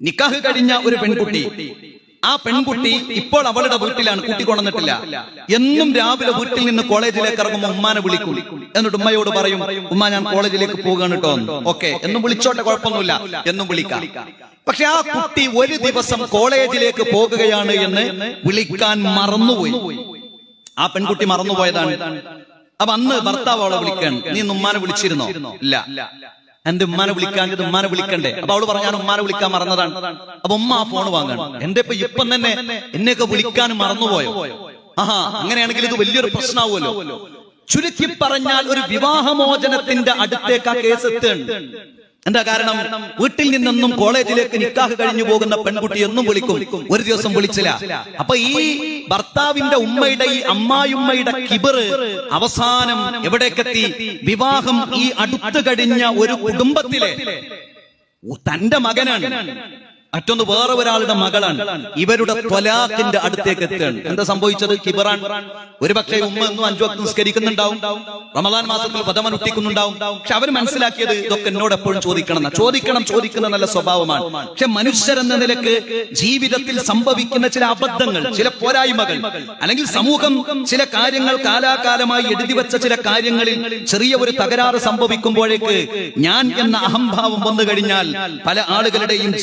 നിക്കാഹ് കഴിഞ്ഞ ഒരു പെൺകുട്ടി, ആ പെൺകുട്ടി ഇപ്പോൾ അവളുടെ വീട്ടിലാണ്, കൂട്ടിക്കൊണ്ടിട്ടില്ല. എന്നും രാവിലെ വീട്ടിൽ നിന്ന് കോളേജിലേക്ക് ഇറങ്ങുമ്പോൾ ഉമ്മാനെ വിളിക്കും. എന്നിട്ട് ഉമ്മയോട് പറയും, ഉമ്മ ഞാൻ കോളേജിലേക്ക് പോകാണ് കേട്ടോ. ഓക്കെ, എന്നും വിളിച്ചോട്ടെ, കുഴപ്പമൊന്നുമില്ല, എന്നും വിളിക്കാം. പക്ഷെ ആ കുട്ടി ഒരു ദിവസം കോളേജിലേക്ക് പോകുകയാണ് എന്ന് വിളിക്കാൻ മറന്നുപോയി. ആ പെൺകുട്ടി മറന്നുപോയതാണ്. അപ്പൊ അന്ന് ഭർത്താവ് അവളെ വിളിക്കാൻ, നീ ഉമ്മാനെ വിളിച്ചിരുന്നോ? ഇല്ല. എന്റെ ഉമ്മാനെ വിളിക്കാഞ്ഞത് ഉമ്മാനെ വിളിക്കണ്ടേ? അപ്പൊ അവള് പറഞ്ഞാൽ ഉമ്മാനെ വിളിക്കാൻ മറന്നതാണ്. അപ്പൊ ഉമ്മ ആ ഫോൺ വാങ്ങണം. എന്റെ ഇപ്പം തന്നെ എന്നെയൊക്കെ വിളിക്കാൻ മറന്നുപോയോ? ആഹാ, അങ്ങനെയാണെങ്കിൽ ഇത് വലിയൊരു പ്രശ്നമാവുമല്ലോ. ചുരുക്കി പറഞ്ഞാൽ ഒരു വിവാഹമോചനത്തിന്റെ അടുത്തേക്ക് ആ കേസ് എത്തുകയാണ്. എന്താ കാരണം? വീട്ടിൽ നിന്നൊന്നും കോളേജിലേക്ക് നിക്കാഹ് കഴിഞ്ഞു പോകുന്ന പെൺകുട്ടി എന്നും വിളിക്കും, ഒരു ദിവസം വിളിച്ചില്ല. അപ്പൊ ഈ ഭർത്താവിന്റെ ഉമ്മയുടെ, ഈ അമ്മായിമ്മയുടെ കിബറ് അവസാനം എവിടേക്കെത്തി? വിവാഹം ഈ അടുത്ത് കഴിഞ്ഞ ഒരു കുടുംബത്തിലെ തന്റെ മകനാണ്, മറ്റൊന്ന് വേറെ ഒരാളുടെ മകളാണ്, ഇവരുടെ ത്വലാഖിന്റെ അടുത്തേക്ക് എത്തുകയാണ്. എന്താ സംഭവിച്ചത്? കിബറാൻ. ഒരുപക്ഷെ ഉമ്മ എന്നും 5 വക്ത് നിസ്കരിക്കുന്നുണ്ടാവും, റമദാൻ മാസത്തിൽ പദമനുഷ്ഠിക്കുന്നുണ്ടാവും. പക്ഷെ അവർ മനസ്സിലാക്കിയത് ഇതൊക്കെ എന്നോട് എപ്പോഴും ചോദിക്കുന്ന നല്ല സ്വഭാവമാണ്. പക്ഷെ മനുഷ്യരെന്ന നിലക്ക് ജീവിതത്തിൽ സംഭവിക്കുന്ന ചില അബദ്ധങ്ങൾ, ചില പോരായ്മകൾ, അല്ലെങ്കിൽ സമൂഹം ചില കാര്യങ്ങൾ കാലാകാലമായി എഴുതി വെച്ച ചില കാര്യങ്ങളിൽ ചെറിയ ഒരു തകരാറ് സംഭവിക്കുമ്പോഴേക്ക് ഞാൻ എന്ന അഹംഭാവം വന്നു കഴിഞ്ഞാൽ പല ആളുകളുടെയും